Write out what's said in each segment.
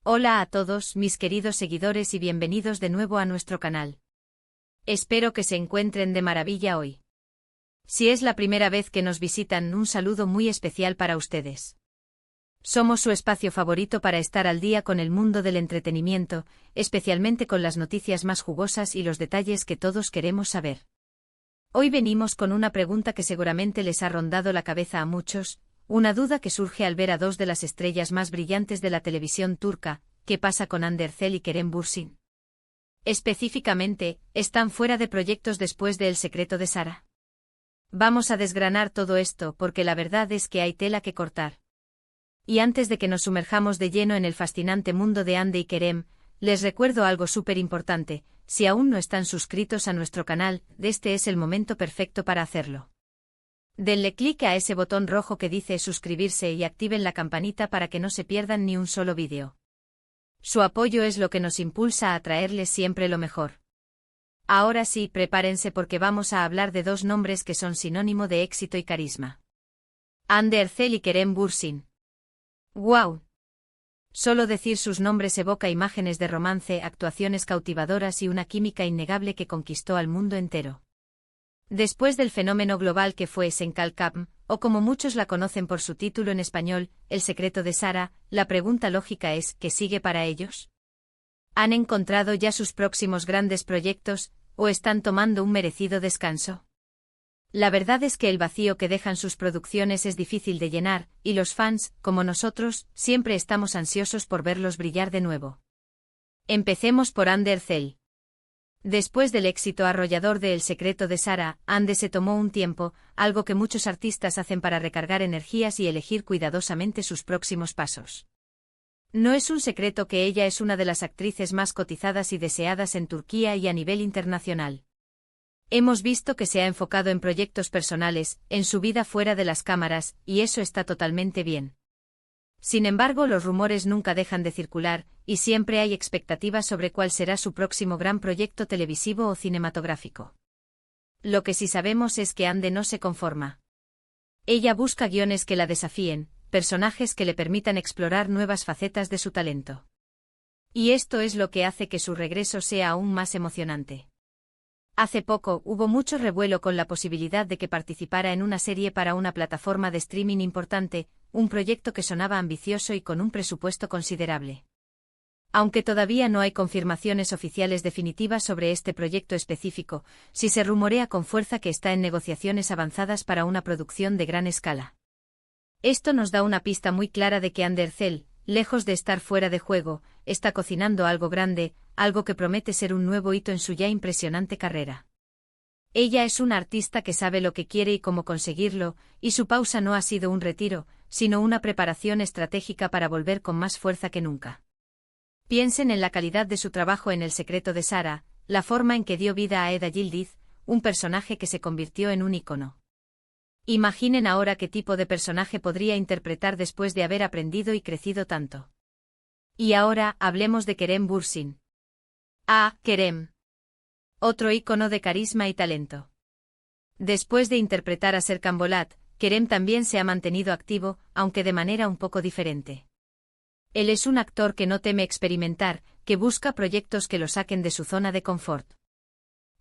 Hola a todos mis queridos seguidores y bienvenidos de nuevo a nuestro canal. Espero que se encuentren de maravilla hoy. Si es la primera vez que nos visitan, un saludo muy especial para ustedes. Somos su espacio favorito para estar al día con el mundo del entretenimiento, especialmente con las noticias más jugosas y los detalles que todos queremos saber. Hoy venimos con una pregunta que seguramente les ha rondado la cabeza a muchos, una duda que surge al ver a dos de las estrellas más brillantes de la televisión turca. ¿Qué pasa con Hande Erçel y Kerem Bürsin? Específicamente, ¿están fuera de proyectos después de El secreto de Sara? Vamos a desgranar todo esto porque la verdad es que hay tela que cortar. Y antes de que nos sumerjamos de lleno en el fascinante mundo de Hande y Kerem, les recuerdo algo súper importante: si aún no están suscritos a nuestro canal, este es el momento perfecto para hacerlo. Denle clic a ese botón rojo que dice suscribirse y activen la campanita para que no se pierdan ni un solo vídeo. Su apoyo es lo que nos impulsa a traerles siempre lo mejor. Ahora sí, prepárense porque vamos a hablar de dos nombres que son sinónimo de éxito y carisma. Hande Erçel y Kerem Bürsin. ¡Guau! Solo decir sus nombres evoca imágenes de romance, actuaciones cautivadoras y una química innegable que conquistó al mundo entero. Después del fenómeno global que fue Sencal Capm, o como muchos la conocen por su título en español, El secreto de Sara, la pregunta lógica es: ¿qué sigue para ellos? ¿Han encontrado ya sus próximos grandes proyectos, o están tomando un merecido descanso? La verdad es que el vacío que dejan sus producciones es difícil de llenar, y los fans, como nosotros, siempre estamos ansiosos por verlos brillar de nuevo. Empecemos por Hande Erçel. Después del éxito arrollador de El secreto de Sara, Hande se tomó un tiempo, algo que muchos artistas hacen para recargar energías y elegir cuidadosamente sus próximos pasos. No es un secreto que ella es una de las actrices más cotizadas y deseadas en Turquía y a nivel internacional. Hemos visto que se ha enfocado en proyectos personales, en su vida fuera de las cámaras, y eso está totalmente bien. Sin embargo, los rumores nunca dejan de circular, y siempre hay expectativas sobre cuál será su próximo gran proyecto televisivo o cinematográfico. Lo que sí sabemos es que Hande no se conforma. Ella busca guiones que la desafíen, personajes que le permitan explorar nuevas facetas de su talento. Y esto es lo que hace que su regreso sea aún más emocionante. Hace poco hubo mucho revuelo con la posibilidad de que participara en una serie para una plataforma de streaming importante, un proyecto que sonaba ambicioso y con un presupuesto considerable. Aunque todavía no hay confirmaciones oficiales definitivas sobre este proyecto específico, sí se rumorea con fuerza que está en negociaciones avanzadas para una producción de gran escala. Esto nos da una pista muy clara de que Hande Erçel, lejos de estar fuera de juego, está cocinando algo grande, algo que promete ser un nuevo hito en su ya impresionante carrera. Ella es una artista que sabe lo que quiere y cómo conseguirlo, y su pausa no ha sido un retiro, sino una preparación estratégica para volver con más fuerza que nunca. Piensen en la calidad de su trabajo en El secreto de Sara, la forma en que dio vida a Eda Yildiz, un personaje que se convirtió en un ícono. Imaginen ahora qué tipo de personaje podría interpretar después de haber aprendido y crecido tanto. Y ahora, hablemos de Kerem Bürsin. Kerem. Otro ícono de carisma y talento. Después de interpretar a Serkan Bolat, Kerem también se ha mantenido activo, aunque de manera un poco diferente. Él es un actor que no teme experimentar, que busca proyectos que lo saquen de su zona de confort.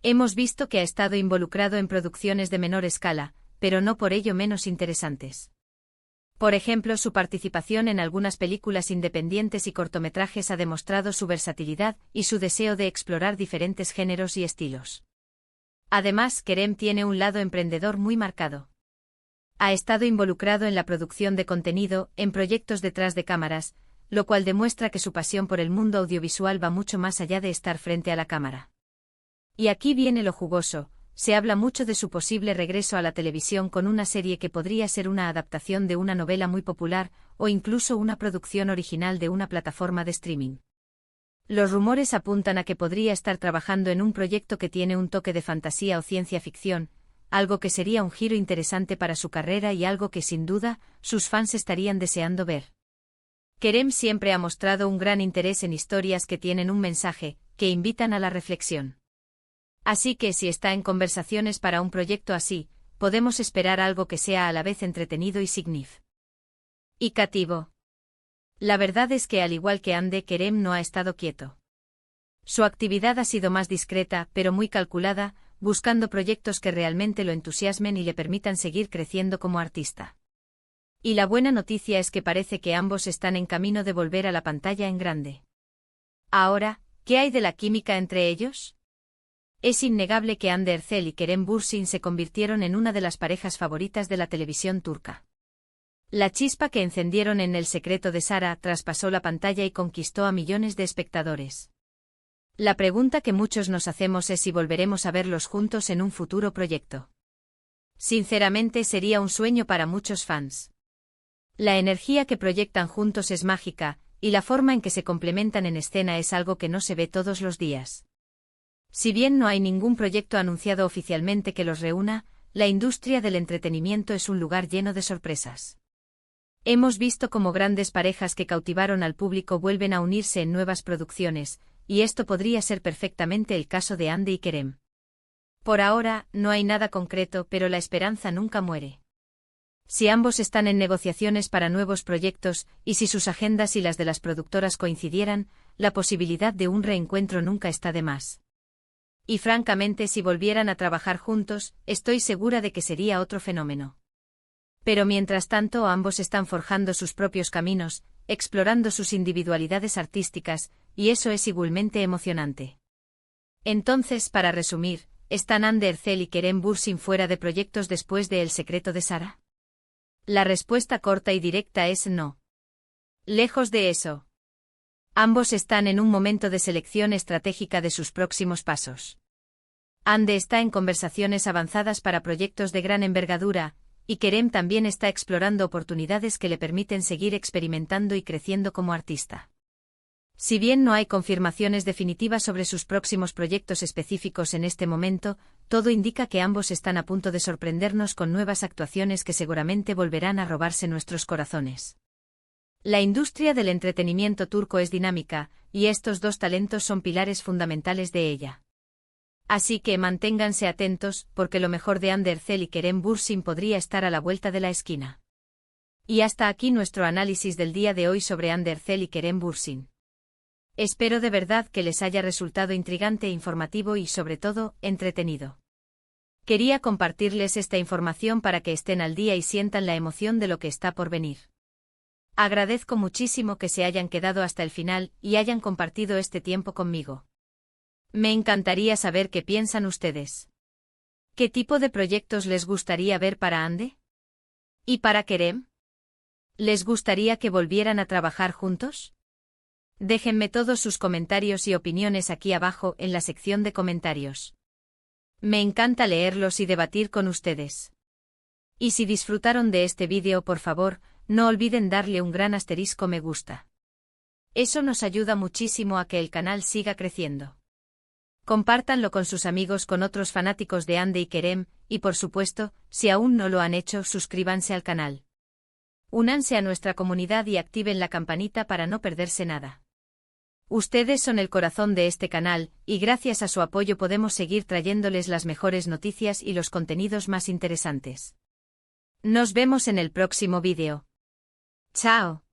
Hemos visto que ha estado involucrado en producciones de menor escala, pero no por ello menos interesantes. Por ejemplo, su participación en algunas películas independientes y cortometrajes ha demostrado su versatilidad y su deseo de explorar diferentes géneros y estilos. Además, Kerem tiene un lado emprendedor muy marcado. Ha estado involucrado en la producción de contenido, en proyectos detrás de cámaras, lo cual demuestra que su pasión por el mundo audiovisual va mucho más allá de estar frente a la cámara. Y aquí viene lo jugoso: se habla mucho de su posible regreso a la televisión con una serie que podría ser una adaptación de una novela muy popular, o incluso una producción original de una plataforma de streaming. Los rumores apuntan a que podría estar trabajando en un proyecto que tiene un toque de fantasía o ciencia ficción, algo que sería un giro interesante para su carrera y algo que sin duda, sus fans estarían deseando ver. Kerem siempre ha mostrado un gran interés en historias que tienen un mensaje, que invitan a la reflexión. Así que si está en conversaciones para un proyecto así, podemos esperar algo que sea a la vez entretenido y significativo. La verdad es que al igual que Ande, Kerem no ha estado quieto. Su actividad ha sido más discreta, pero muy calculada, buscando proyectos que realmente lo entusiasmen y le permitan seguir creciendo como artista. Y la buena noticia es que parece que ambos están en camino de volver a la pantalla en grande. Ahora, ¿qué hay de la química entre ellos? Es innegable que Hande Erçel y Kerem Bürsin se convirtieron en una de las parejas favoritas de la televisión turca. La chispa que encendieron en El secreto de Sara traspasó la pantalla y conquistó a millones de espectadores. La pregunta que muchos nos hacemos es si volveremos a verlos juntos en un futuro proyecto. Sinceramente sería un sueño para muchos fans. La energía que proyectan juntos es mágica, y la forma en que se complementan en escena es algo que no se ve todos los días. Si bien no hay ningún proyecto anunciado oficialmente que los reúna, la industria del entretenimiento es un lugar lleno de sorpresas. Hemos visto cómo grandes parejas que cautivaron al público vuelven a unirse en nuevas producciones, y esto podría ser perfectamente el caso de Hande y Kerem. Por ahora, no hay nada concreto, pero la esperanza nunca muere. Si ambos están en negociaciones para nuevos proyectos, y si sus agendas y las de las productoras coincidieran, la posibilidad de un reencuentro nunca está de más. Y francamente, si volvieran a trabajar juntos, estoy segura de que sería otro fenómeno. Pero mientras tanto, ambos están forjando sus propios caminos, explorando sus individualidades artísticas, y eso es igualmente emocionante. Entonces, para resumir, ¿están Hande Erçel y Kerem Bürsin fuera de proyectos después de El secreto de Sara? La respuesta corta y directa es no. Lejos de eso. Ambos están en un momento de selección estratégica de sus próximos pasos. Hande está en conversaciones avanzadas para proyectos de gran envergadura, y Kerem también está explorando oportunidades que le permiten seguir experimentando y creciendo como artista. Si bien no hay confirmaciones definitivas sobre sus próximos proyectos específicos en este momento, todo indica que ambos están a punto de sorprendernos con nuevas actuaciones que seguramente volverán a robarse nuestros corazones. La industria del entretenimiento turco es dinámica, y estos dos talentos son pilares fundamentales de ella. Así que manténganse atentos, porque lo mejor de Hande Erçel y Kerem Bürsin podría estar a la vuelta de la esquina. Y hasta aquí nuestro análisis del día de hoy sobre Hande Erçel y Kerem Bürsin. Espero de verdad que les haya resultado intrigante, informativo y, sobre todo, entretenido. Quería compartirles esta información para que estén al día y sientan la emoción de lo que está por venir. Agradezco muchísimo que se hayan quedado hasta el final y hayan compartido este tiempo conmigo. Me encantaría saber qué piensan ustedes. ¿Qué tipo de proyectos les gustaría ver para Hande? ¿Y para Kerem? ¿Les gustaría que volvieran a trabajar juntos? Déjenme todos sus comentarios y opiniones aquí abajo en la sección de comentarios. Me encanta leerlos y debatir con ustedes. Y si disfrutaron de este vídeo, por favor, no olviden darle un gran asterisco me gusta. Eso nos ayuda muchísimo a que el canal siga creciendo. Compártanlo con sus amigos, con otros fanáticos de Hande y Kerem, y por supuesto, si aún no lo han hecho, suscríbanse al canal. Únanse a nuestra comunidad y activen la campanita para no perderse nada. Ustedes son el corazón de este canal, y gracias a su apoyo podemos seguir trayéndoles las mejores noticias y los contenidos más interesantes. Nos vemos en el próximo vídeo. ¡Chao!